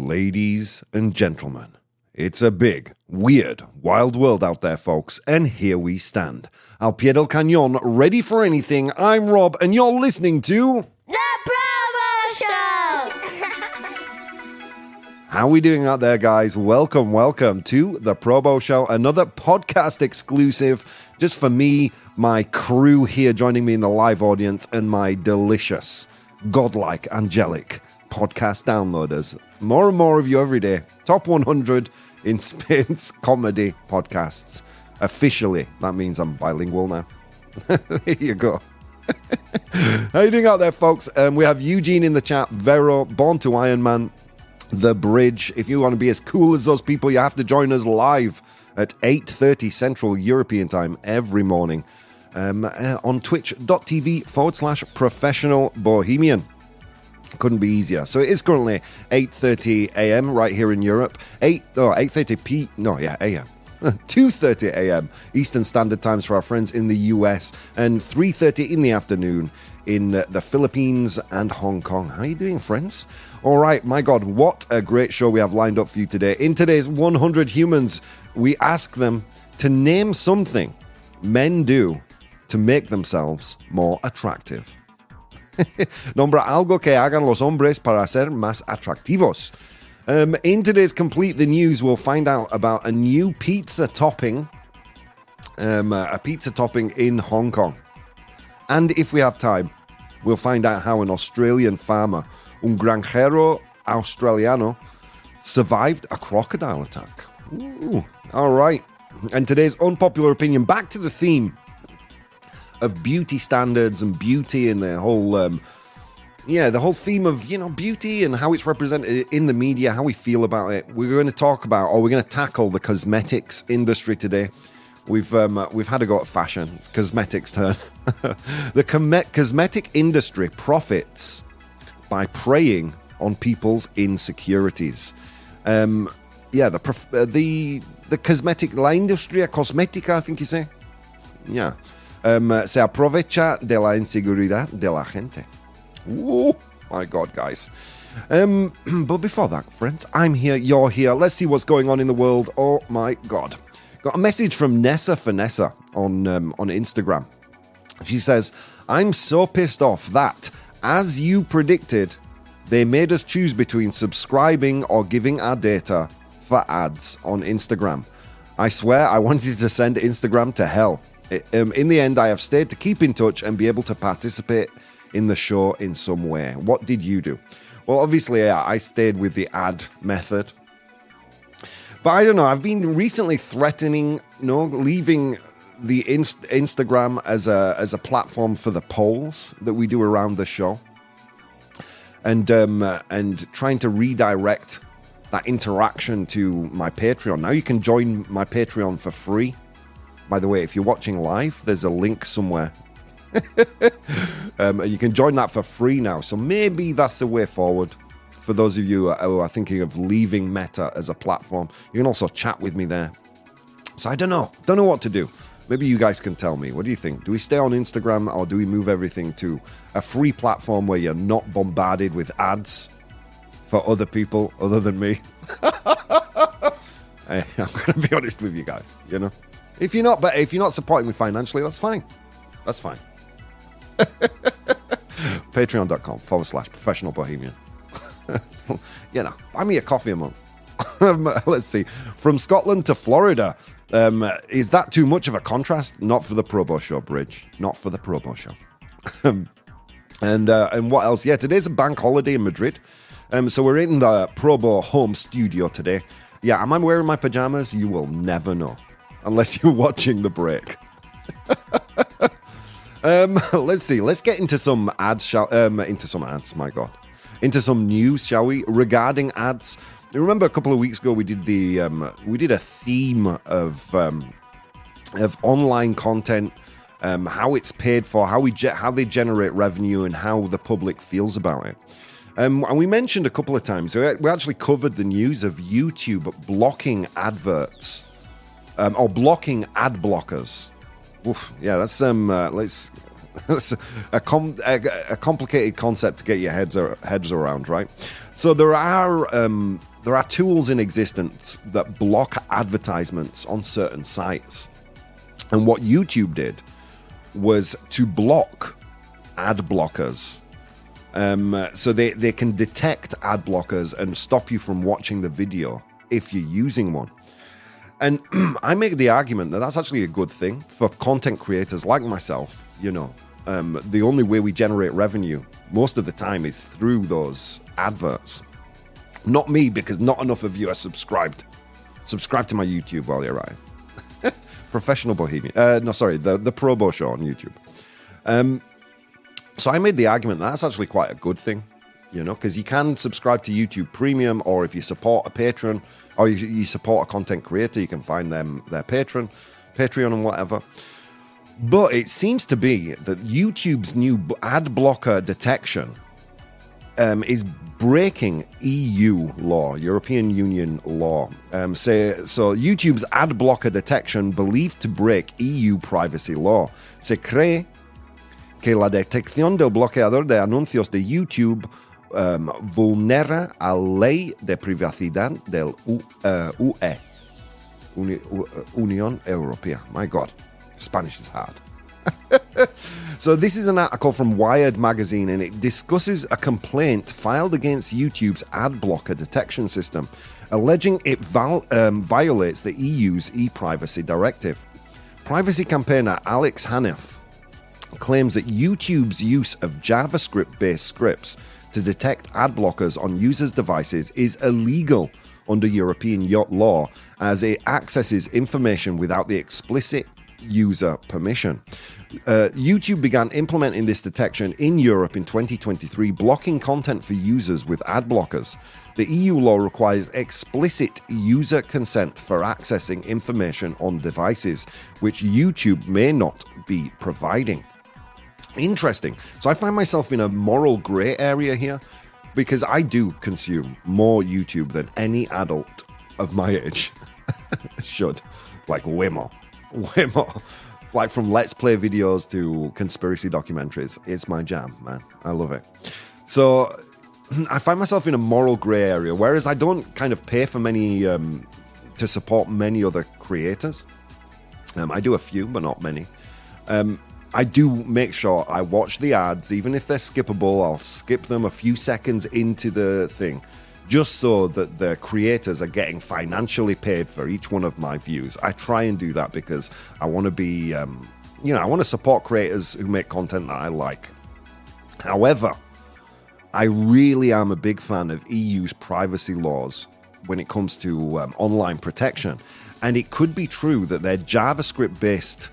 Ladies and gentlemen, it's a big, weird, wild world out there, folks, and here we stand. Al pie del cañón, ready for anything. I'm Rob, and you're listening to... The ProBoh Show! How are we doing out there, guys? Welcome to The ProBoh Show, another podcast exclusive just for me, my crew here joining me in the live audience, and my delicious, godlike, angelic podcast downloaders. More and more of you every day. Top 100 in Spain's comedy podcasts. Officially, that means I'm bilingual now. Here you go. How you doing out there, folks? We have Eugene in the chat, Vero, Born to Iron Man, The Bridge. If you want to be as cool as those people, you have to join us live at 8:30 Central European Time every morning on twitch.tv/professional bohemian. Couldn't be easier. So it is currently 8:30 a.m. right here in Europe. 2:30 a.m. Eastern Standard Times for our friends in the US, and 3:30 in the afternoon in the Philippines and Hong Kong. How are you doing, friends? All right, my God, what a great show we have lined up for you today. In today's 100 Humans, we ask them to name something men do to make themselves more attractive. Nombra algo que hagan los hombres para ser más atractivos. In today's Complete the News, we'll find out about a new pizza topping, a pizza topping in Hong Kong. And if we have time, we'll find out how an Australian farmer, un granjero australiano, survived a crocodile attack. Ooh, all right. And today's Unpopular Opinion, back to the theme of beauty standards and beauty and the whole theme of, beauty and how it's represented in the media, how we feel about it. We're going to talk about, or we're going to tackle the cosmetics industry today. We've had a go at fashion. It's cosmetics turn. The cosmetic industry profits by preying on people's insecurities. The cosmetic, la industria cosmética, I think you say. Yeah. Se aprovecha de la inseguridad de la gente. Oh, my God, guys. But before that, friends, I'm here, you're here. Let's see what's going on in the world. Oh, my God. Got a message from Nessa Vanessa on Instagram. She says, I'm so pissed off that, as you predicted, they made us choose between subscribing or giving our data for ads on Instagram. I swear I wanted to send Instagram to hell. In the end, I have stayed to keep in touch and be able to participate in the show in some way. What did you do? Well, obviously, I stayed with the ad method. But I don't know. I've been recently threatening, leaving the Instagram as a platform for the polls that we do around the show, and trying to redirect that interaction to my Patreon. Now you can join my Patreon for free. By the way, if you're watching live, there's a link somewhere. You can join that for free now. So maybe that's the way forward for those of you who are thinking of leaving Meta as a platform. You can also chat with me there. So I don't know. Don't know what to do. Maybe you guys can tell me. What do you think? Do we stay on Instagram, or do we move everything to a free platform where you're not bombarded with ads for other people other than me? I'm going to be honest with you guys, If you're not supporting me financially, that's fine. That's fine. Patreon.com/professional bohemian. Buy me a coffee a month. Let's see. From Scotland to Florida. Is that too much of a contrast? Not for the ProBoh Show, Bridge. Not for the ProBoh Show. And what else? Yeah, today's a bank holiday in Madrid. So we're in the ProBoh home studio today. Yeah, am I wearing my pajamas? You will never know. Unless you're watching the break. Let's see. Let's get into some ads. My God. Into some news, shall we? Regarding ads. You remember a couple of weeks ago we did a theme of online content, how it's paid for, how they generate revenue, and how the public feels about it. And we mentioned a couple of times. We actually covered the news of YouTube blocking adverts. Or blocking ad blockers. Oof, yeah, that's that's a complicated concept to get your heads around, right? So there are there are tools in existence that block advertisements on certain sites. And what YouTube did was to block ad blockers. So they can detect ad blockers and stop you from watching the video if you're using one. And I make the argument that that's actually a good thing for content creators like myself. You know, the only way we generate revenue most of the time is through those adverts. Not me, because not enough of you are subscribed. Subscribe to my YouTube while you're at it. Professional Bohemian. The ProBoh show on YouTube. So I made the argument that that's actually quite a good thing, you know, because you can subscribe to YouTube Premium, or if you support a patron, or you support a content creator, you can find them their Patreon and whatever. But it seems to be that YouTube's new ad blocker detection is breaking EU law, European Union law. So YouTube's ad blocker detection believed to break EU privacy law. Se cree que la detección del bloqueador de anuncios de YouTube vulnera a ley de privacidad del UE, Unión Europea. My God, Spanish is hard. So this is an article from Wired magazine, and it discusses a complaint filed against YouTube's ad blocker detection system, alleging it violates the EU's e-privacy directive. Privacy campaigner Alex Haniff claims that YouTube's use of JavaScript-based scripts to detect ad blockers on users' devices is illegal under European law, as it accesses information without the explicit user permission. YouTube began implementing this detection in Europe in 2023, blocking content for users with ad blockers. The EU law requires explicit user consent for accessing information on devices, which YouTube may not be providing. Interesting. So I find myself in a moral grey area here, because I do consume more YouTube than any adult of my age should. Like way more. Like from Let's Play videos to conspiracy documentaries. It's my jam, man. I love it. So I find myself in a moral grey area, whereas I don't kind of pay for many, to support many other creators. I do a few, but not many. I do make sure I watch the ads, even if they're skippable. I'll skip them a few seconds into the thing, just so that the creators are getting financially paid for each one of my views. I try and do that because I want to be, I want to support creators who make content that I like. However, I really am a big fan of EU's privacy laws when it comes to online protection. And it could be true that their JavaScript-based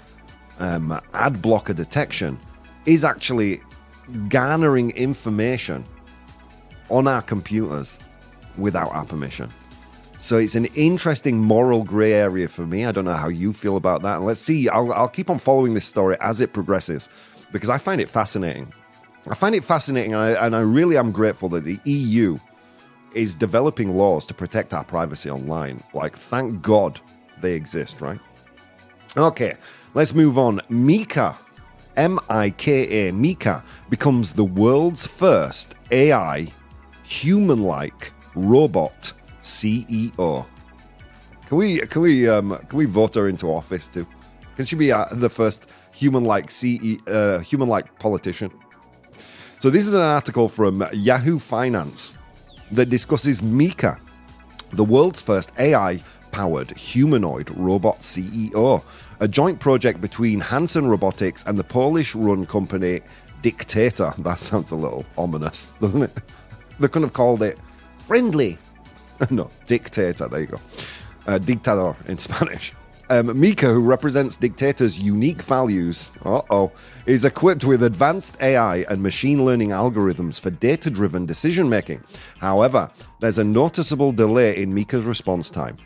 ad blocker detection is actually garnering information on our computers without our permission. So it's an interesting moral grey area for me. I don't know how you feel about that. And let's see. I'll keep on following this story as it progresses, because I find it fascinating. And I really am grateful that the EU is developing laws to protect our privacy online. Like, thank God they exist, right? Okay, let's move on. Mika, M-I-K-A, Mika, becomes the world's first AI human-like robot CEO. Can we vote her into office too? Can she be the first human-like human-like politician? So this is an article from Yahoo Finance that discusses Mika, the world's first AI-powered humanoid robot CEO, a joint project between Hanson Robotics and the Polish-run company Dictator. That sounds a little ominous, doesn't it? They could have called it Friendly. No, Dictator, there you go. Dictador in Spanish. Mika, who represents Dictator's unique values, is equipped with advanced AI and machine learning algorithms for data-driven decision-making. However, there's a noticeable delay in Mika's response time.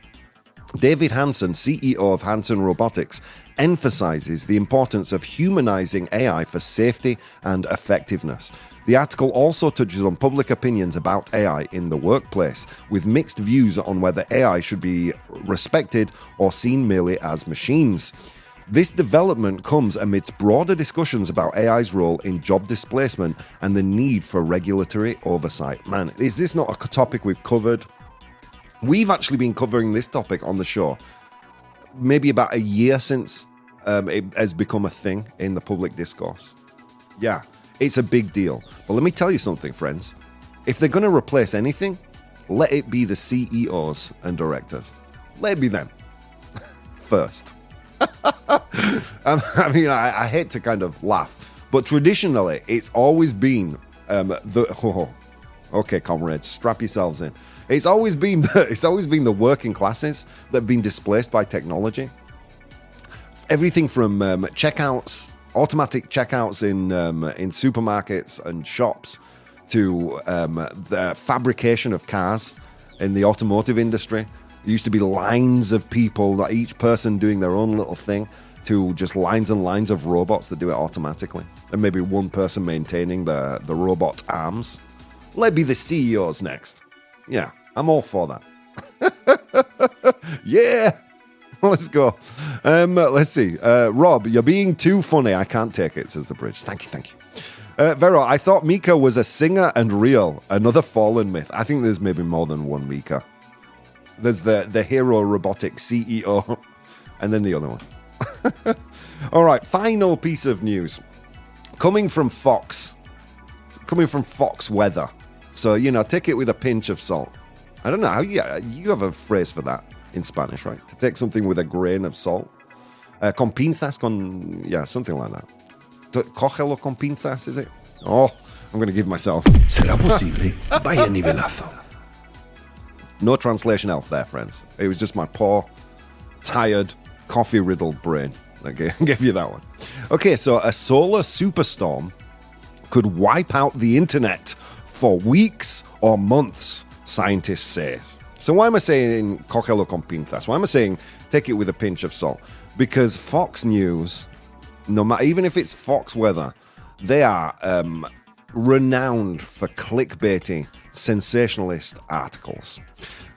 David Hanson, CEO of Hanson Robotics, emphasizes the importance of humanizing AI for safety and effectiveness. The article also touches on public opinions about AI in the workplace, with mixed views on whether AI should be respected or seen merely as machines. This development comes amidst broader discussions about AI's role in job displacement and the need for regulatory oversight. Man, is this not a topic we've covered We've actually been covering this topic on the show maybe about a year since it has become a thing in the public discourse. Yeah, it's a big deal. But let me tell you something, friends. If they're going to replace anything, let it be the CEOs and directors. Let it be them first. I mean, I hate to kind of laugh, but traditionally, it's always been okay, comrades, strap yourselves in. It's always been the working classes that have been displaced by technology. Everything from checkouts, automatic checkouts in supermarkets and shops, to the fabrication of cars in the automotive industry. There used to be lines of people, that each person doing their own little thing, to just lines and lines of robots that do it automatically, and maybe one person maintaining the robot arms. Let be the CEOs next. Yeah, I'm all for that. Yeah, let's go. Let's see. Rob, you're being too funny. I can't take it, says the bridge. Thank you. Vero, I thought Mika was a singer and real. Another fallen myth. I think there's maybe more than one Mika. There's the hero robotics CEO, and then the other one. All right, final piece of news. Coming from Fox Weather. So, take it with a pinch of salt. I don't know how you have a phrase for that in Spanish, right? To take something with a grain of salt. Con pinzas, something like that. Cógelo con pinzas, is it? Oh, I'm going to give myself. ¿Será posible? Vaya nivelazo. No translation elf there, friends. It was just my poor, tired, coffee-riddled brain that gave you that one. Okay, so a solar superstorm could wipe out the internet for weeks or months, scientists say. So why am I saying cógelo con pinzas? Why am I saying take it with a pinch of salt? Because Fox News, no matter, even if it's Fox Weather, they are renowned for clickbaity, sensationalist articles.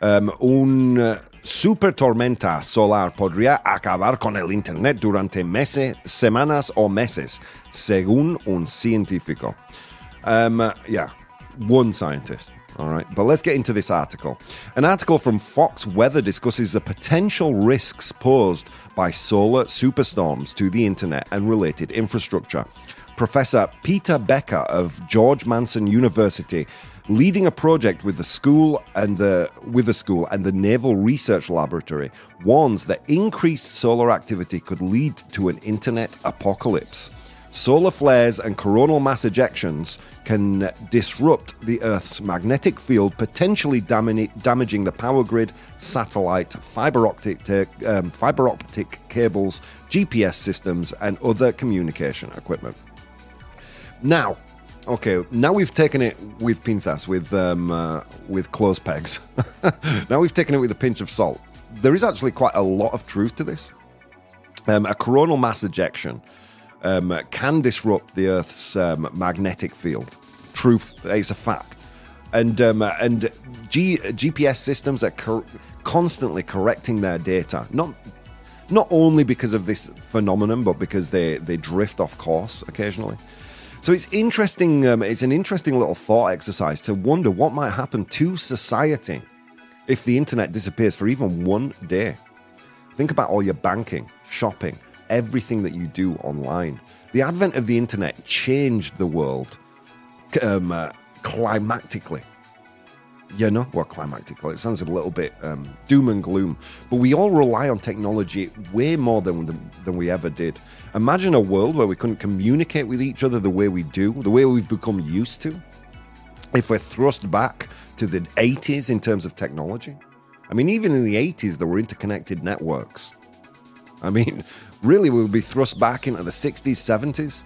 Un super tormenta solar podría acabar con el internet durante meses, semanas o meses, según un científico. One scientist. All right, but let's get into this article. An article from Fox Weather discusses the potential risks posed by solar superstorms to the internet and related infrastructure. Professor Peter Becker of George Mason University, leading a project with the school and the Naval Research Laboratory, warns that increased solar activity could lead to an internet apocalypse. Solar flares and coronal mass ejections can disrupt the Earth's magnetic field, potentially damaging the power grid, satellite, fiber optic cables, GPS systems, and other communication equipment. Now we've taken it with pinzas, with clothes pegs. Now we've taken it with a pinch of salt. There is actually quite a lot of truth to this. A coronal mass ejection can disrupt the Earth's magnetic field. Truth, it's a fact. And GPS systems are constantly correcting their data, not only because of this phenomenon, but because they drift off course occasionally. So it's interesting. It's an interesting little thought exercise to wonder what might happen to society if the internet disappears for even one day. Think about all your banking, shopping, everything that you do online. The advent of the internet changed the world climactically. Climactically. It sounds a little bit doom and gloom. But we all rely on technology way more than we ever did. Imagine a world where we couldn't communicate with each other the way we do, the way we've become used to. If we're thrust back to the 80s in terms of technology. I mean, even in the 80s, there were interconnected networks. I mean, really, we would be thrust back into the 60s, 70s.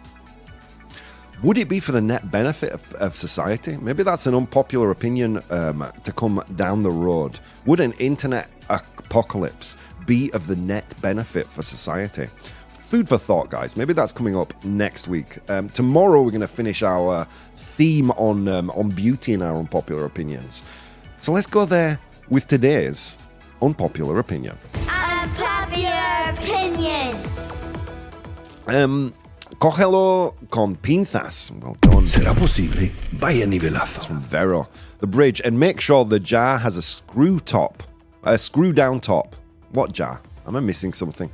Would it be for the net benefit of society? Maybe that's an unpopular opinion to come down the road. Would an internet apocalypse be of the net benefit for society? Food for thought, guys. Maybe that's coming up next week. Tomorrow, we're going to finish our theme on beauty and our unpopular opinions. So let's go there with today's unpopular opinion. Unpopular opinion. Cógelo con pinzas. Well done. ¿Será posible? Vaya nivelazo. From Vero. The bridge, and make sure the jar has a screw down top. What jar? Am I missing something?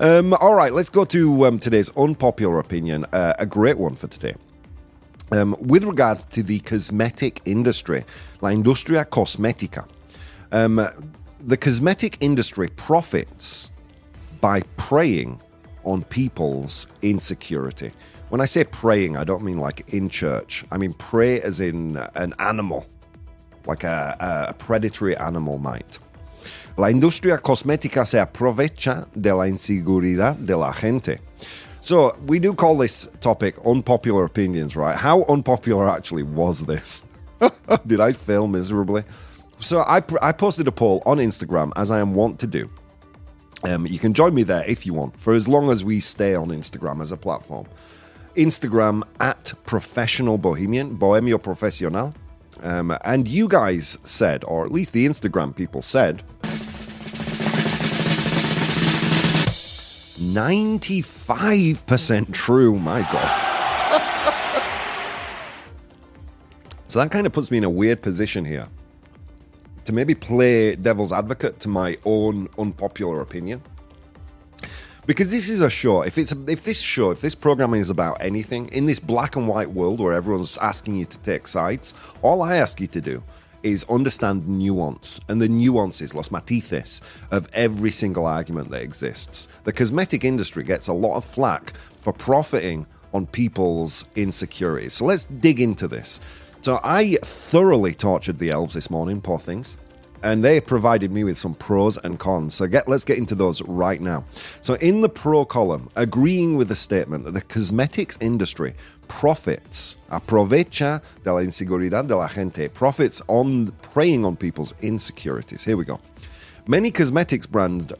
All right, let's go to today's unpopular opinion, a great one for today. With regard to the cosmetic industry, la industria cosmetica, the cosmetic industry profits by preying on people's insecurity. When I say preying, I don't mean like in church. I mean prey as in an animal, like a predatory animal might. La industria cosmética se aprovecha de la inseguridad de la gente. So we do call this topic unpopular opinions, right? How unpopular actually was this? Did I fail miserably? So I posted a poll on Instagram, as I am wont to do. You can join me there if you want, for as long as we stay on Instagram as a platform. Instagram at Professional Bohemian, Bohemio Profesional. And you guys said, or at least the Instagram people said, 95% true, my God. So that kind of puts me in a weird position here to maybe play devil's advocate to my own unpopular opinion. Because this is a show, if this programming is about anything, in this black and white world where everyone's asking you to take sides, all I ask you to do is understand nuance, and the nuances, los matices, of every single argument that exists. The cosmetic industry gets a lot of flack for profiting on people's insecurities. So let's dig into this. So I thoroughly tortured the elves this morning, poor things, and they provided me with some pros and cons. So let's get into those right now. So in the pro column, agreeing with the statement that the cosmetics industry profits, aprovecha de la inseguridad de la gente, profits on preying on people's insecurities. Here we go. Many cosmetics brands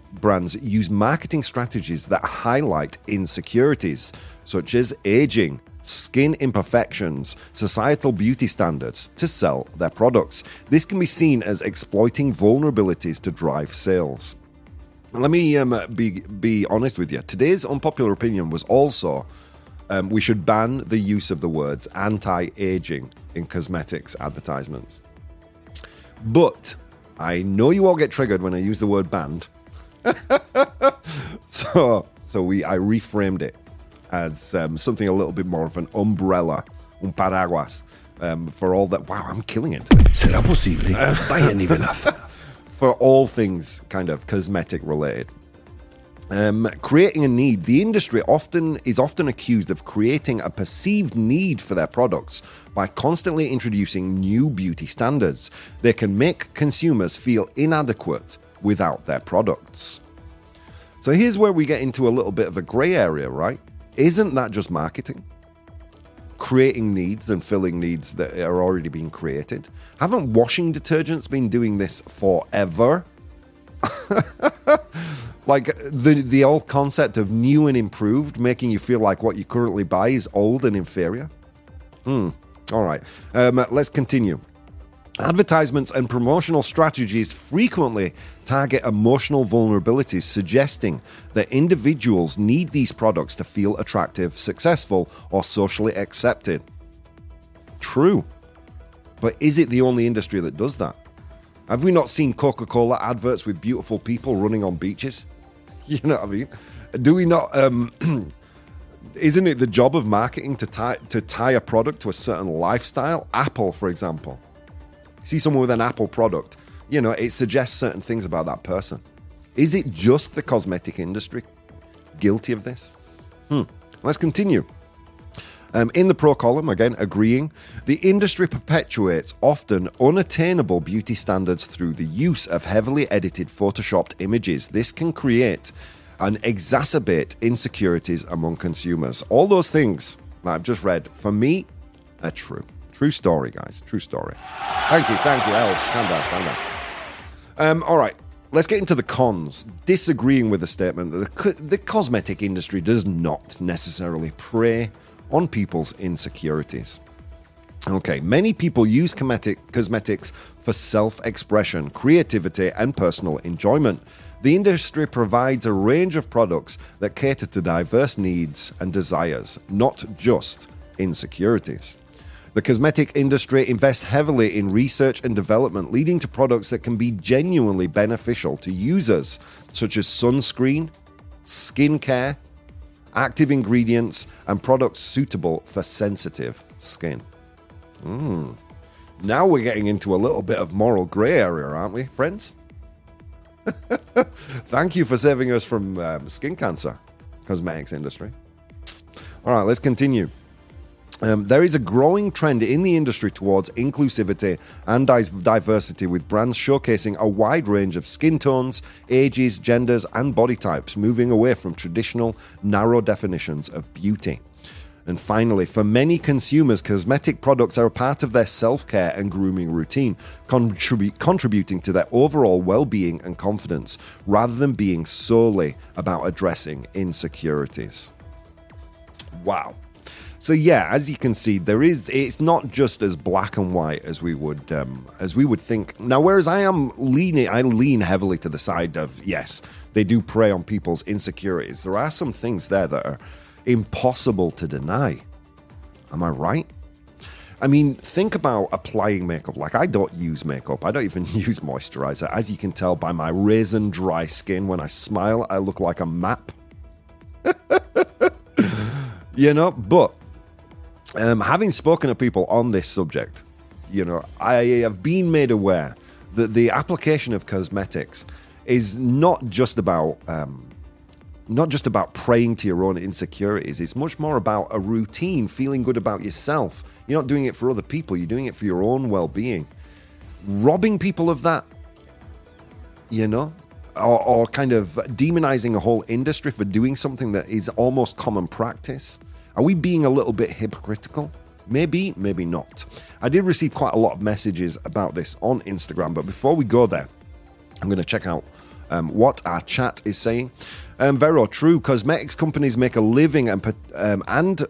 use marketing strategies that highlight insecurities, such as aging, skin imperfections, societal beauty standards, to sell their products. This can be seen as exploiting vulnerabilities to drive sales. Let me be honest with you. Today's unpopular opinion was also we should ban the use of the words anti-aging in cosmetics advertisements. But I know you all get triggered when I use the word banned. so I reframed it as something a little bit more of an umbrella, un paraguas, for all that. Wow, I'm killing it today. ¿Será posible? Vaya nivelazo. For all things kind of cosmetic related. Creating a need. The industry is often accused of creating a perceived need for their products by constantly introducing new beauty standards. They can make consumers feel inadequate without their products. So here's where we get into a little bit of a grey area, right? Isn't that just marketing? Creating needs and filling needs that are already being created? Haven't washing detergents been doing this forever? Like the old concept of new and improved, making you feel like what you currently buy is old and inferior? All right, let's continue. Advertisements and promotional strategies frequently target emotional vulnerabilities, suggesting that individuals need these products to feel attractive, successful, or socially accepted. True. But is it the only industry that does that? Have we not seen Coca-Cola adverts with beautiful people running on beaches? You know what I mean? Do we not... isn't it the job of marketing to tie a product to a certain lifestyle? Apple, for example. See someone with an Apple product, you know, it suggests certain things about that person. Is it just the cosmetic industry guilty of this? Let's continue. In the pro column, again, agreeing, the industry perpetuates often unattainable beauty standards through the use of heavily edited photoshopped images. This can create and exacerbate insecurities among consumers. All those things that I've just read, for me, are true. True story, guys. True story. Thank you, elves. Calm down. All right, let's get into the cons. Disagreeing with the statement that the cosmetic industry does not necessarily prey on people's insecurities. Okay, many people use cosmetics for self-expression, creativity, and personal enjoyment. The industry provides a range of products that cater to diverse needs and desires, not just insecurities. The cosmetic industry invests heavily in research and development, leading to products that can be genuinely beneficial to users, such as sunscreen, skincare, active ingredients, and products suitable for sensitive skin. Now we're getting into a little bit of moral grey area, aren't we, friends? Thank you for saving us from skin cancer, cosmetics industry. All right, let's continue. There is a growing trend in the industry towards inclusivity and diversity, with brands showcasing a wide range of skin tones, ages, genders, and body types, moving away from traditional, narrow definitions of beauty. And finally, for many consumers, cosmetic products are a part of their self-care and grooming routine, contributing to their overall well-being and confidence, rather than being solely about addressing insecurities. Wow. So yeah, as you can see, it's not just as black and white as we would think. Now, whereas I lean heavily to the side of, yes, they do prey on people's insecurities, there are some things there that are impossible to deny. Am I right? I mean, think about applying makeup. Like, I don't use makeup. I don't even use moisturizer. As you can tell by my raisin dry skin, when I smile, I look like a map. But having spoken to people on this subject, I have been made aware that the application of cosmetics is not just about preying to your own insecurities. It's much more about a routine, feeling good about yourself. You're not doing it for other people. You're doing it for your own well-being. Robbing people of that, or kind of demonizing a whole industry for doing something that is almost common practice. Are we being a little bit hypocritical? Maybe, maybe not. I did receive quite a lot of messages about this on Instagram, but before we go there, I'm going to check out what our chat is saying. Vero, true. Cosmetics companies make a living and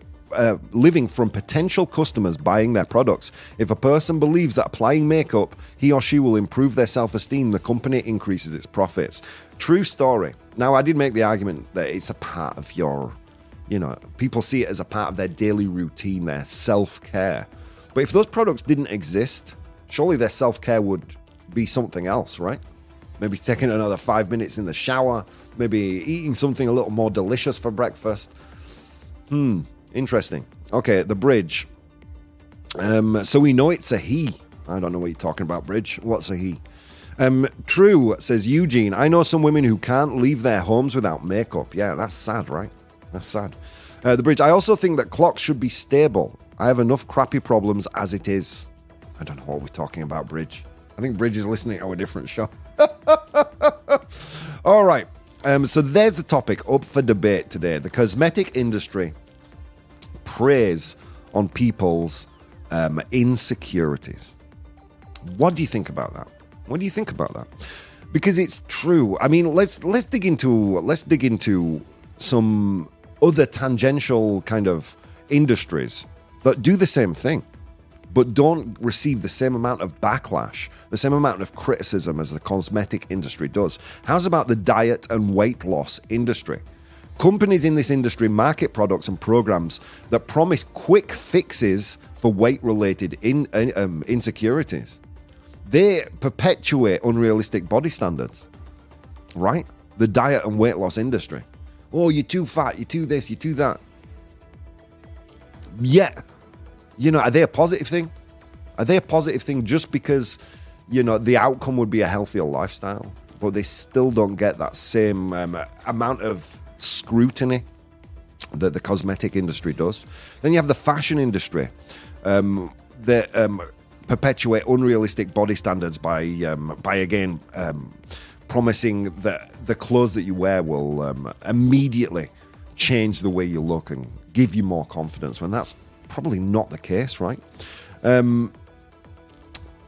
living from potential customers buying their products. If a person believes that applying makeup, he or she will improve their self-esteem, the company increases its profits. True story. Now, I did make the argument that it's a part of your, people see it as a part of their daily routine, their self-care. But if those products didn't exist, surely their self-care would be something else, right? Maybe taking another 5 minutes in the shower, maybe eating something a little more delicious for breakfast. Interesting. Okay, the bridge. So we know it's a he. I don't know what you're talking about, Bridge. What's a he? True, says Eugene. I know some women who can't leave their homes without makeup. Yeah, that's sad, right? That's sad. The bridge. I also think that clocks should be stable. I have enough crappy problems as it is. I don't know what we're talking about, Bridge. I think Bridge is listening to a different show. All right. So there's the topic up for debate today. The cosmetic industry preys on people's insecurities. What do you think about that? What do you think about that? Because it's true. I mean, let's dig into some other tangential kind of industries that do the same thing, but don't receive the same amount of backlash, the same amount of criticism as the cosmetic industry does. How's about the diet and weight loss industry? Companies in this industry market products and programs that promise quick fixes for weight-related insecurities. They perpetuate unrealistic body standards, right? The diet and weight loss industry. Oh, you're too fat, you're too this, you're too that. Yeah. Are they a positive thing? Are they a positive thing just because, the outcome would be a healthier lifestyle, but they still don't get that same amount of scrutiny that the cosmetic industry does? Then you have the fashion industry that perpetuate unrealistic body standards by again promising that the clothes that you wear will immediately change the way you look and give you more confidence, when that's probably not the case, right? So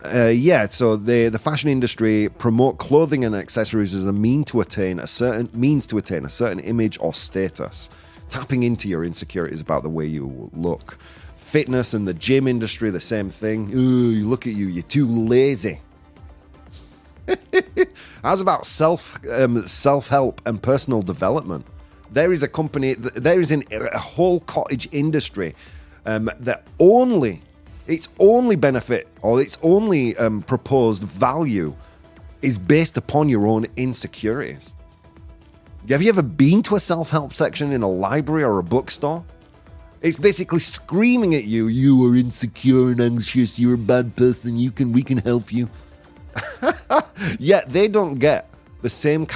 the fashion industry promote clothing and accessories as a means to attain a certain image or status, tapping into your insecurities about the way you look. Fitness and the gym industry, the same thing. Ooh, look at you, you're too lazy. How's about self-help and personal development? There is a company, there is a whole cottage industry that its only benefit or its only proposed value is based upon your own insecurities. Have you ever been to a self-help section in a library or a bookstore? It's basically screaming at you, you are insecure and anxious, you're a bad person, we can help you. Yet they don't get the same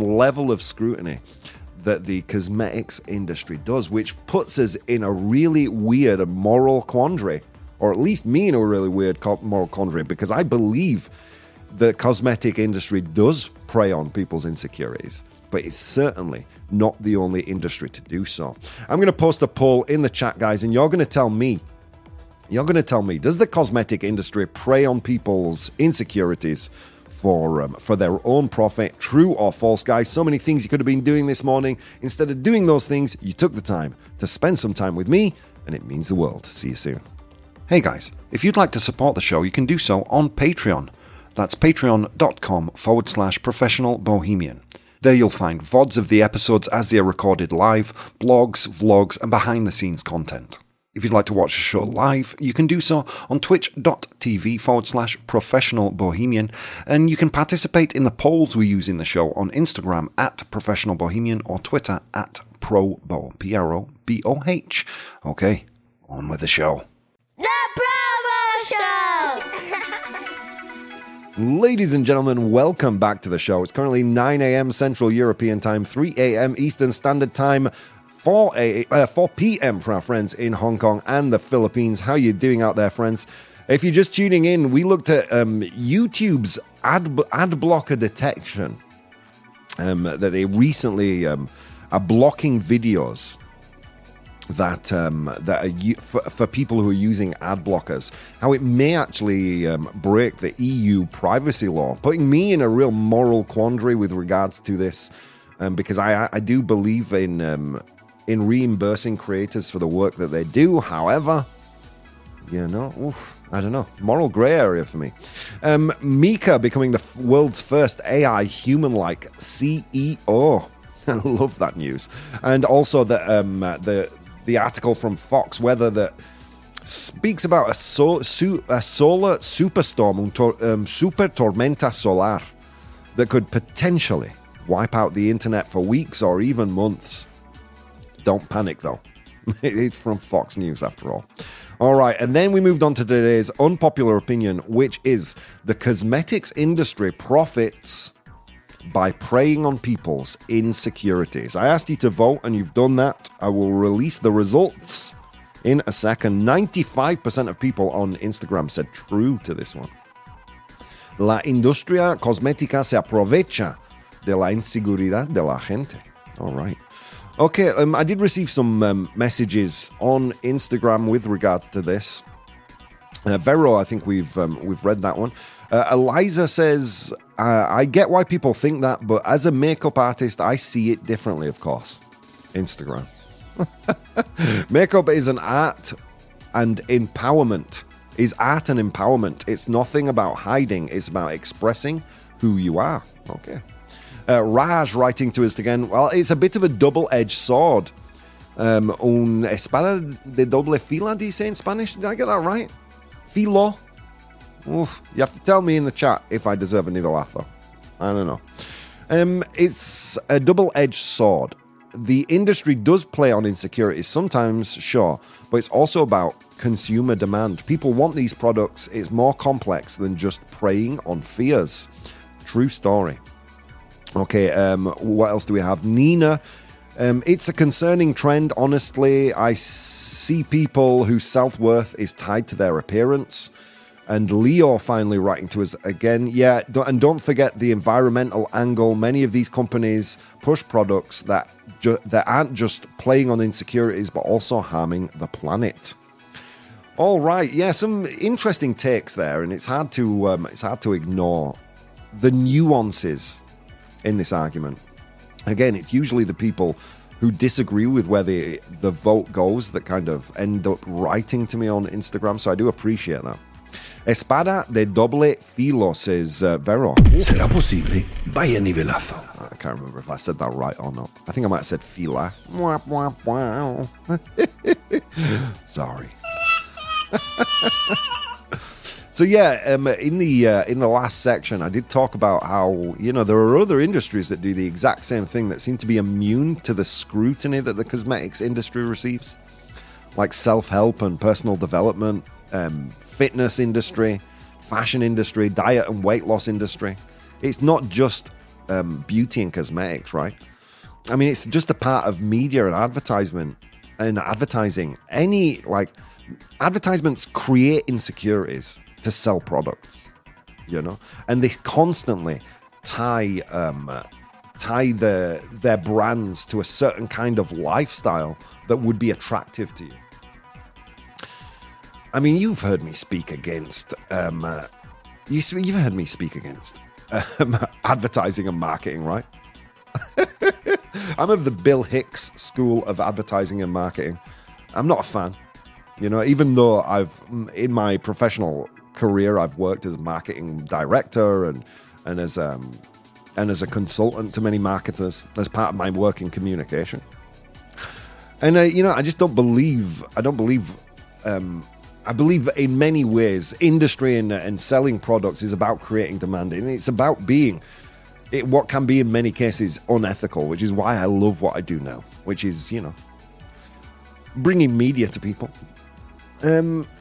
level of scrutiny that the cosmetics industry does, which puts us in a really weird moral quandary, or at least me in a really weird moral quandary, because I believe the cosmetic industry does prey on people's insecurities, but it's certainly not the only industry to do so. I'm going to post a poll in the chat, guys, and you're going to tell me, does the cosmetic industry prey on people's insecurities for their own profit? True or false, guys? So many things you could have been doing this morning. Instead of doing those things, you took the time to spend some time with me, and it means the world. See you soon. Hey guys, if you'd like to support the show, you can do so on Patreon. That's patreon.com/professional bohemian. There you'll find VODs of the episodes as they are recorded live, blogs, vlogs, and behind-the-scenes content. If you'd like to watch the show live, you can do so on twitch.tv/professional bohemian, and you can participate in the polls we use in the show on Instagram @professional bohemian or Twitter @ProBoh, ProBoh. Okay, on with the show. The ProBoh Show! Ladies and gentlemen, welcome back to the show. It's currently 9 a.m. Central European Time, 3 a.m. Eastern Standard Time, 4 p.m. for our friends in Hong Kong and the Philippines. How you doing out there, friends? If you're just tuning in, we looked at YouTube's ad blocker detection, that they recently are blocking videos that are for people who are using ad blockers, how it may actually break the EU privacy law, putting me in a real moral quandary with regards to this, because I do believe in reimbursing creators for the work that they do. However, I don't know, moral gray area for me. Mika becoming the world's first AI human-like CEO. I love that news. And also the article from Fox Weather that speaks about a solar superstorm, super tormenta solar, that could potentially wipe out the internet for weeks or even months. Don't panic, though. It's from Fox News, after all. All right, and then we moved on to today's unpopular opinion, which is the cosmetics industry profits by preying on people's insecurities. I asked you to vote, and you've done that. I will release the results in a second. 95% of people on Instagram said true to this one. La industria cosmética se aprovecha de la inseguridad de la gente. All right. Okay, I did receive some messages on Instagram with regards to this. Vero, I think we've read that one. Eliza says, I get why people think that, but as a makeup artist, I see it differently, of course. Instagram. Makeup is an art and empowerment. Is art and empowerment. It's nothing about hiding. It's about expressing who you are. Okay. Raj writing to us again. Well, it's a bit of a double-edged sword. Un espada de doble fila, do you say in Spanish? Did I get that right? Filo. Oof. You have to tell me in the chat if I deserve a nivelazo. I don't know. It's a double-edged sword. The industry does play on insecurities sometimes, sure, but it's also about consumer demand. People want these products. It's more complex than just preying on fears. True story. Okay, what else do we have? Nina, it's a concerning trend, honestly. I see people whose self-worth is tied to their appearance. And Leo finally writing to us again. Yeah, and don't forget the environmental angle. Many of these companies push products that aren't just playing on insecurities, but also harming the planet. All right, yeah, some interesting takes there, and it's hard to ignore the nuances in this argument. Again, it's usually the people who disagree with where the vote goes that kind of end up writing to me on Instagram, so I do appreciate that. Espada de doble filo, says Vero. ¿Será posible? Vaya nivelazo. I can't remember if I said that right or not. I think I might have said fila. Sorry. So yeah, in the last section, I did talk about how, you know, there are other industries that do the exact same thing that seem to be immune to the scrutiny that the cosmetics industry receives, like self-help and personal development, fitness industry, fashion industry, diet and weight loss industry. It's not just beauty and cosmetics, right? I mean, it's just a part of media and advertisement and advertising. Advertisements create insecurities to sell products, you know, and they constantly tie their brands to a certain kind of lifestyle that would be attractive to you. I mean, you've heard me speak against you've heard me speak against advertising and marketing, right? I'm of the Bill Hicks school of advertising and marketing. I'm not a fan, you know, even though in my professional career, I've worked as a marketing director and as a consultant to many marketers as part of my work in communication. And you know, I just don't believe. I believe in many ways, industry and selling products is about creating demand, and it's about being what can be in many cases unethical, which is why I love what I do now, which is, you know, bringing media to people.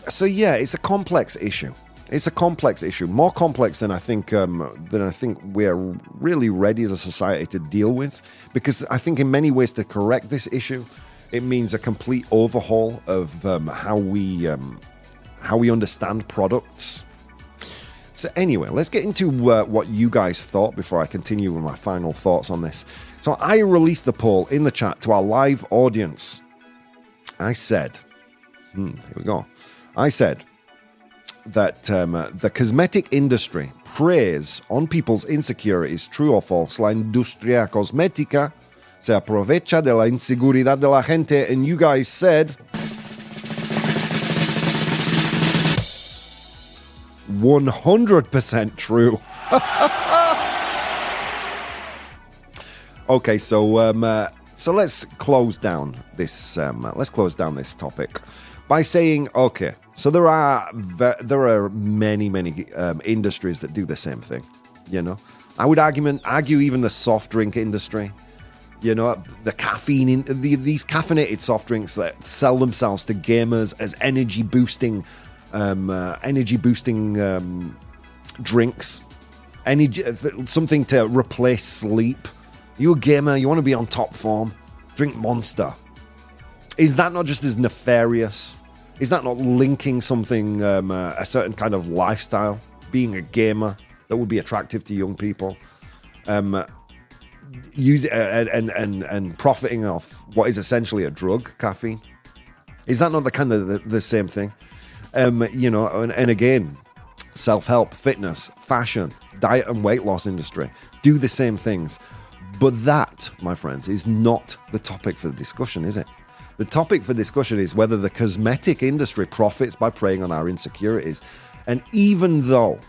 So yeah, it's a complex issue. It's a complex issue, more complex than I think we're really ready as a society to deal with. Because I think in many ways to correct this issue, it means a complete overhaul of how we understand products. So anyway, let's get into what you guys thought before I continue with my final thoughts on this. So I released the poll in the chat to our live audience. I said, here we go. I said that the cosmetic industry preys on people's insecurities. True or false? La industria cosmética se aprovecha de la inseguridad de la gente. And you guys said 100% true. Okay, so let's close down this. Let's close down this topic by saying, okay, so there are many industries that do the same thing. You know, I would argue even the soft drink industry. You know, the caffeine these caffeinated soft drinks that sell themselves to gamers as energy boosting drinks, something to replace sleep. You're a gamer, you want to be on top form, drink Monster. Is that not just as nefarious? Is that not linking something, a certain kind of lifestyle, being a gamer that would be attractive to young people, use it and profiting off what is essentially a drug, caffeine? Is that not the kind of the same thing? You know, and again, self-help, fitness, fashion, diet and weight loss industry do the same things. But that, my friends, is not the topic for the discussion, is it? The topic for discussion is whether the cosmetic industry profits by preying on our insecurities. And even though,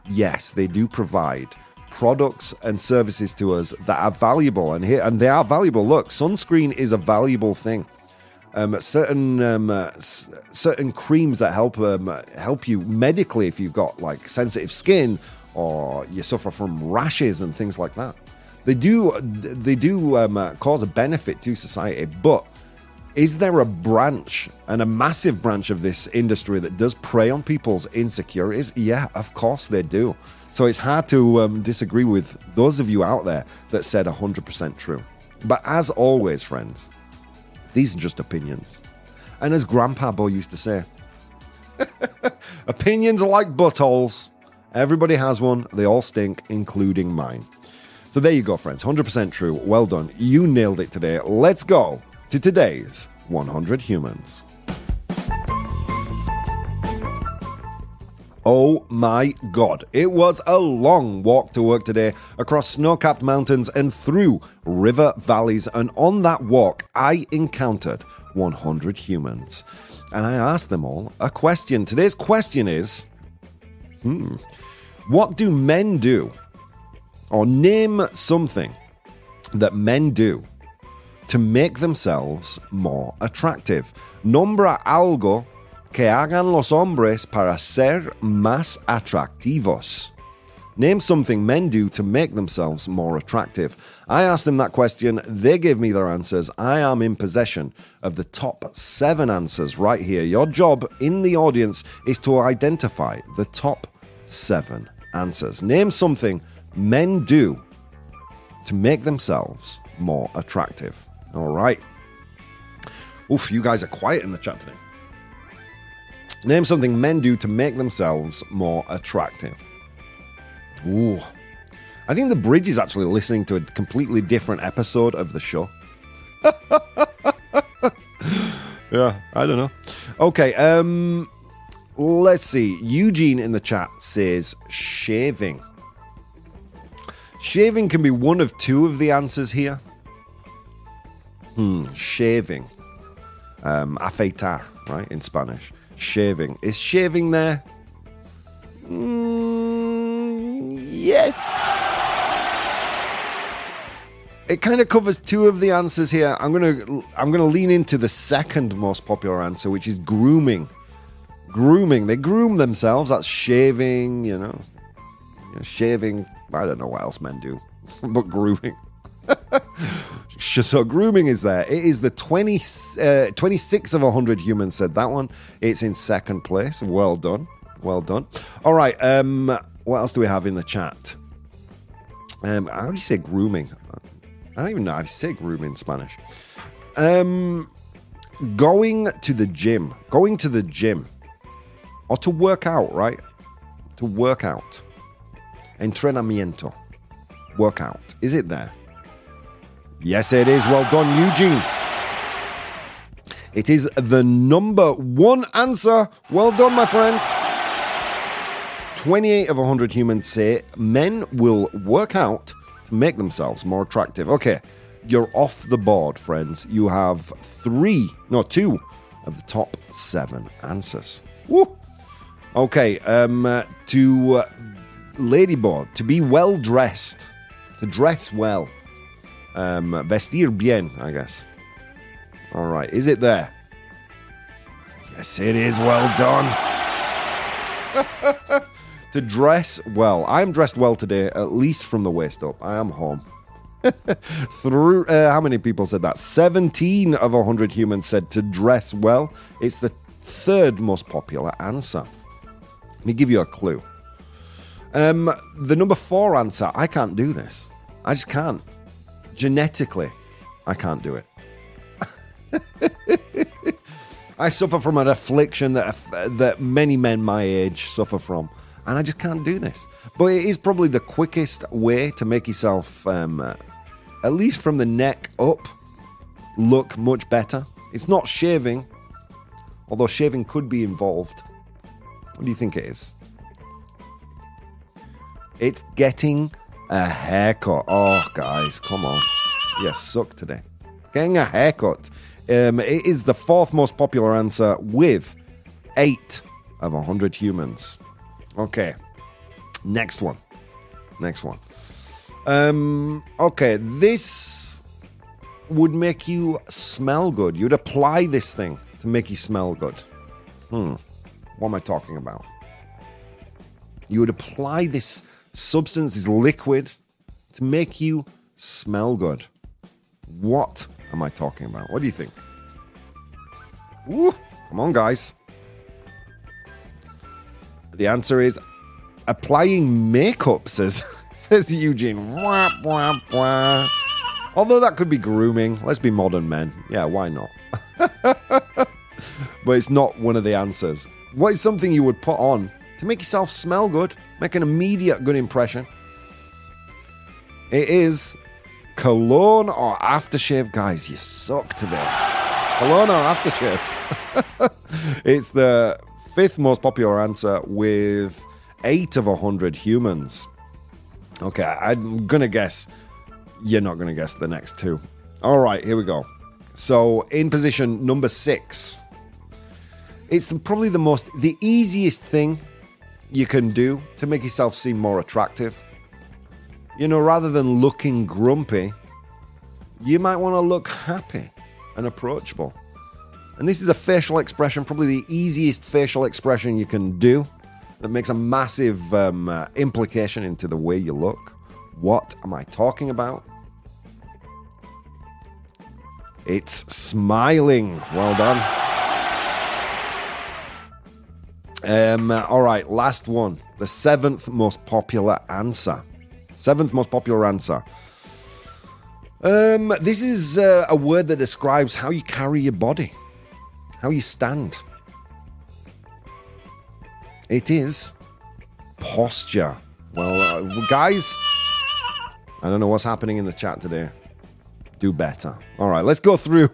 yes, they do provide products and services to us that are valuable, and they are valuable. Look, sunscreen is a valuable thing. Certain creams that help you medically if you've got like sensitive skin or you suffer from rashes and things like that. They do cause a benefit to society, but is there a branch, and a massive branch of this industry that does prey on people's insecurities? Yeah, of course they do. So it's hard to disagree with those of you out there that said 100% true. But as always, friends, these are just opinions. And as Grandpa Bo used to say, opinions are like buttholes. Everybody has one. They all stink, including mine. So there you go, friends. 100% true. Well done. You nailed it today. Let's go to today's 100 Humans. Oh my God. It was a long walk to work today across snow-capped mountains and through river valleys. And on that walk, I encountered 100 humans. And I asked them all a question. Today's question is, what do men do? Or name something that men do to make themselves more attractive. Nombra algo que hagan los hombres para ser más atractivos. Name something men do to make themselves more attractive. I asked them that question. They gave me their answers. I am in possession of the top 7 answers right here. Your job in the audience is to identify the top 7 answers. Name something men do to make themselves more attractive. All right. Oof, you guys are quiet in the chat today. Name something men do to make themselves more attractive. Ooh. I think the bridge is actually listening to a completely different episode of the show. Yeah, I don't know. Okay, let's see. Eugene in the chat says shaving. Shaving can be one of 2 of the answers here. Shaving. Afeitar, right, in Spanish. Shaving. Is shaving there? Yes. It kind of covers 2 of the answers here. I'm gonna lean into the second most popular answer, which is grooming. Grooming. They groom themselves. That's shaving. Shaving. I don't know what else men do, but grooming. So grooming is there. It is the 26 of 100 humans said that one. It's in second place. Well done. Well done. All right. What else do we have in the chat? How do you say grooming? I don't even know how to say grooming in Spanish. Going to the gym. Going to the gym. Or to work out, right? To work out. Entrenamiento. Workout. Is it there? Yes, it is. Well done, Eugene. It is the number 1 answer. Well done, my friend. 28 of 100 humans say men will work out to make themselves more attractive. Okay, you're off the board, friends. You have 2 of the top 7 answers. Woo! Okay, to Ladyboard, to be well dressed, to dress well. Vestir bien, I guess. All right, is it there? Yes, it is. Well done. To dress well. I'm dressed well today, at least from the waist up. I am home. How many people said that? 17 of 100 humans said to dress well. It's the 3rd most popular answer. Let me give you a clue. The number 4 answer, I can't do this. I just can't. Genetically, I can't do it. I suffer from an affliction that many men my age suffer from, and I just can't do this. But it is probably the quickest way to make yourself, at least from the neck up, look much better. It's not shaving, although shaving could be involved. What do you think it is? It's getting a haircut. Oh, guys, come on. You suck today. Getting a haircut. It is the 4th most popular answer with 8 of 100 humans. Okay. Next one. Okay, this would make you smell good. You'd apply this thing to make you smell good. What am I talking about? You would apply this substance, this liquid, to make you smell good. What am I talking about? What do you think? Woo, come on, guys. The answer is applying makeup, says Eugene. Wah, wah, wah. Although that could be grooming. Let's be modern men. Yeah, why not? But it's not one of the answers. What is something you would put on to make yourself smell good? Make an immediate good impression. It is cologne or aftershave. Guys, you suck today. Cologne or aftershave? It's the 5th most popular answer with 8 of 100 humans. Okay, I'm going to guess you're not going to guess the next 2. All right, here we go. So in position number 6, it's probably the easiest thing you can do to make yourself seem more attractive. You know, rather than looking grumpy, you might want to look happy and approachable. And this is a facial expression, probably the easiest facial expression you can do, that makes a massive implication into the way you look. What am I talking about? It's smiling. Well done. All right, last one. The seventh most popular answer. This is a word that describes how you carry your body, how you stand. It is posture. Well, guys, I don't know what's happening in the chat today. Do better. All right, let's go through.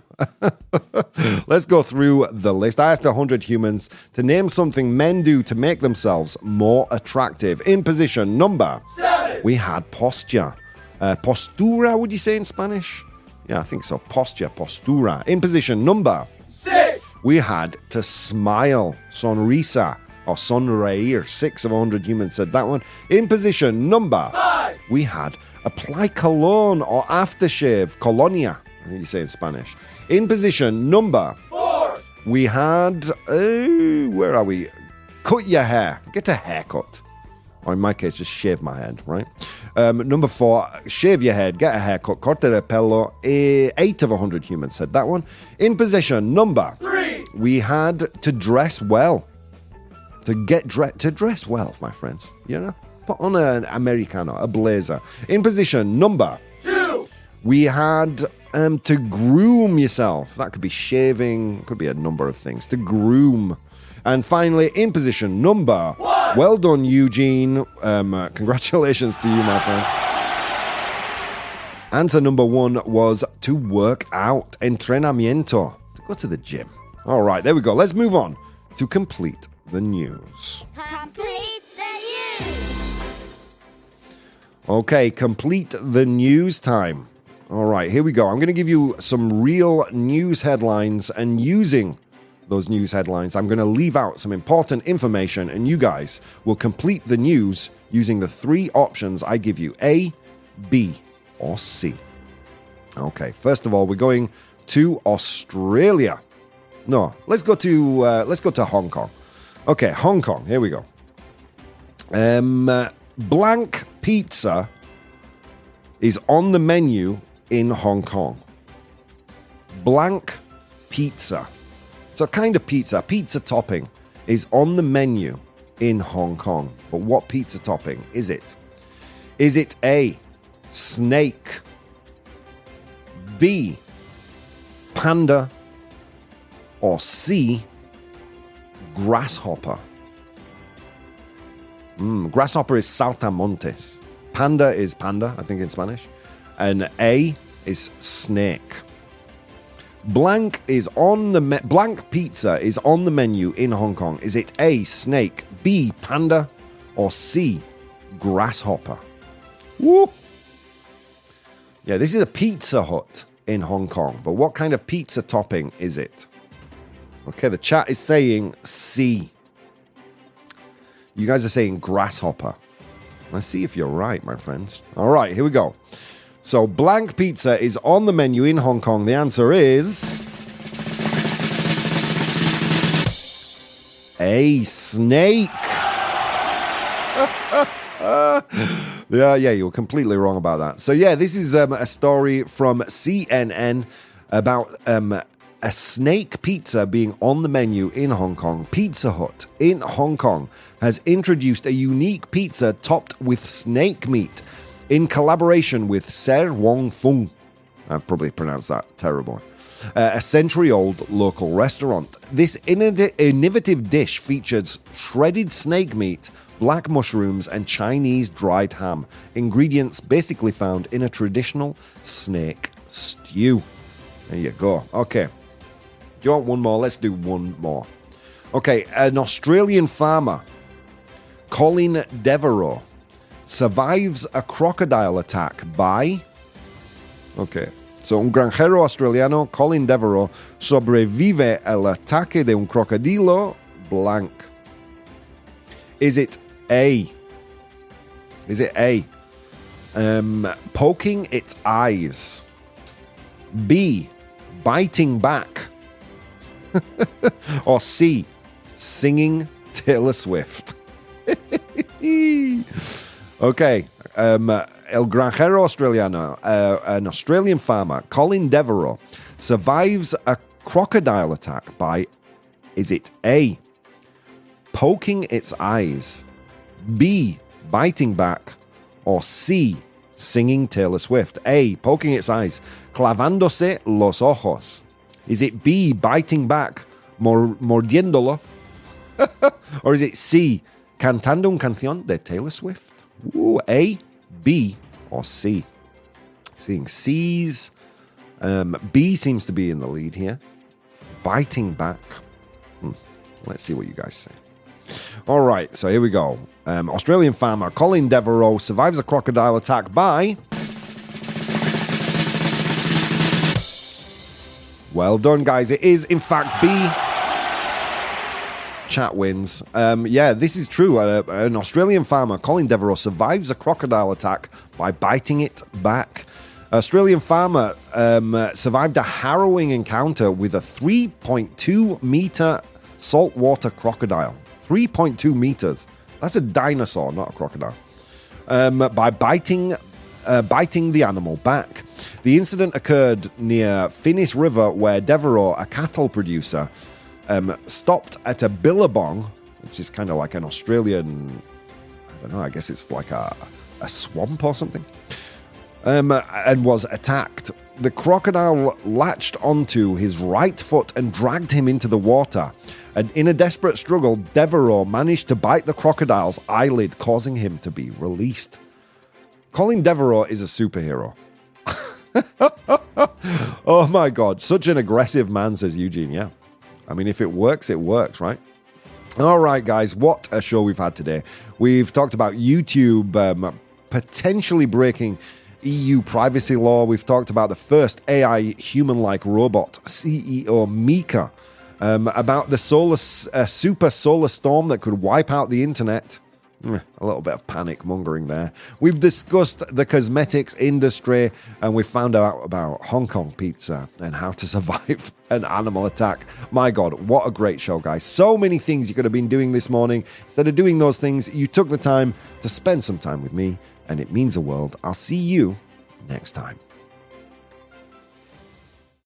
Let's go through the list. I asked 100 humans to name something men do to make themselves more attractive. In position number 7, we had posture. Postura, would you say in Spanish? Yeah, I think so. Postura. In position number 6, we had to smile. Sonrisa. Or sonreír. 6 of 100 humans said that one. In position number 5, we had apply cologne or aftershave. Colonia, I think you say in Spanish. In position number 4, we had, where are we? Cut your hair. Get a haircut. Or in my case, just shave my head, right? Number 4, shave your head, get a haircut. Corte de pelo. 8 of 100 humans said that one. In position number 3, we had to dress well. To dress well, my friends, you know? Put on an Americano, a blazer. In position number 2, we had to groom yourself. That could be shaving, could be a number of things. To groom. And finally, in position number 1, well done, Eugene. Congratulations to you, my friend. Answer number 1 was to work out. Entrenamiento. To go to the gym. All right, there we go. Let's move on to complete the news. Complete the news. Okay, complete the news time. All right, here we go. I'm going to give you some real news headlines, and using those news headlines, I'm going to leave out some important information, and you guys will complete the news using the 3 options I give you: A, B, or C. Okay, first of all, we're going to Australia. No, let's go to Hong Kong. Okay, Hong Kong. Here we go. Blank pizza is on the menu in Hong Kong. Blank pizza. So kind of pizza topping is on the menu in Hong Kong. But what pizza topping is it? Is it A, snake, B, panda, or C, grasshopper? Grasshopper is saltamontes. Panda is panda, I think in Spanish. And A is snake. Blank pizza is on the menu in Hong Kong. Is it A, snake, B, panda, or C, grasshopper? Woo! Yeah, this is a Pizza Hut in Hong Kong. But what kind of pizza topping is it? Okay, the chat is saying C. You guys are saying grasshopper. Let's see if you're right, my friends. All right, here we go. So, blank pizza is on the menu in Hong Kong. The answer is A, snake. Yeah, you were completely wrong about that. So, yeah, this is a story from CNN about a snake pizza being on the menu in Hong Kong. Pizza Hut in Hong Kong has introduced a unique pizza topped with snake meat in collaboration with Ser Wong Fung. I've probably pronounced that terrible. A century-old local restaurant. This innovative dish features shredded snake meat, black mushrooms, and Chinese dried ham. Ingredients basically found in a traditional snake stew. There you go. Okay. Do you want one more? Let's do one more. Okay, an Australian farmer, Colin Deveraux, survives a crocodile attack by... Okay, so un granjero australiano, Colin Deveraux, sobrevive al ataque de un crocodilo blanc. Is it A? Poking its eyes? B, biting back, or C, singing Taylor Swift? Okay. El Granjero Australiano, an Australian farmer, Colin Deveraux, survives a crocodile attack by, is it A, poking its eyes, B, biting back, or C, singing Taylor Swift? A, poking its eyes, clavándose los ojos. Is it B, biting back, mordiéndolo? Or is it C, cantando una canción de Taylor Swift? Ooh, A, B, or C? Seeing C's. B seems to be in the lead here. Biting back. Let's see what you guys say. All right, so here we go. Australian farmer Colin Deveraux survives a crocodile attack by... Well done, guys. It is, in fact, B. Chat wins. Yeah, this is true. An Australian farmer, Colin Deveraux, survives a crocodile attack by biting it back. Australian farmer survived a harrowing encounter with a 3.2 meter saltwater crocodile. 3.2 meters. That's a dinosaur, not a crocodile. By biting the animal back. The incident occurred near Finnis River, where Deveraux, a cattle producer, stopped at a billabong, which is kind of like an Australian, I don't know, I guess it's like a swamp or something, and was attacked. The crocodile latched onto his right foot and dragged him into the water. And in a desperate struggle, Deveraux managed to bite the crocodile's eyelid, causing him to be released. Colin Deveraux is a superhero. Oh my God, such an aggressive man, says Eugene. Yeah. I mean, if it works, right? All right, guys, what a show we've had today. We've talked about YouTube potentially breaking EU privacy law. We've talked about the first AI human-like robot, CEO Mika, about the super solar storm that could wipe out the internet. A little bit of panic mongering there. We've discussed the cosmetics industry, and we found out about Hong Kong pizza and how to survive an animal attack. My God, what a great show, guys. So many things you could have been doing this morning. Instead of doing those things, you took the time to spend some time with me, and it means the world. I'll see you next time.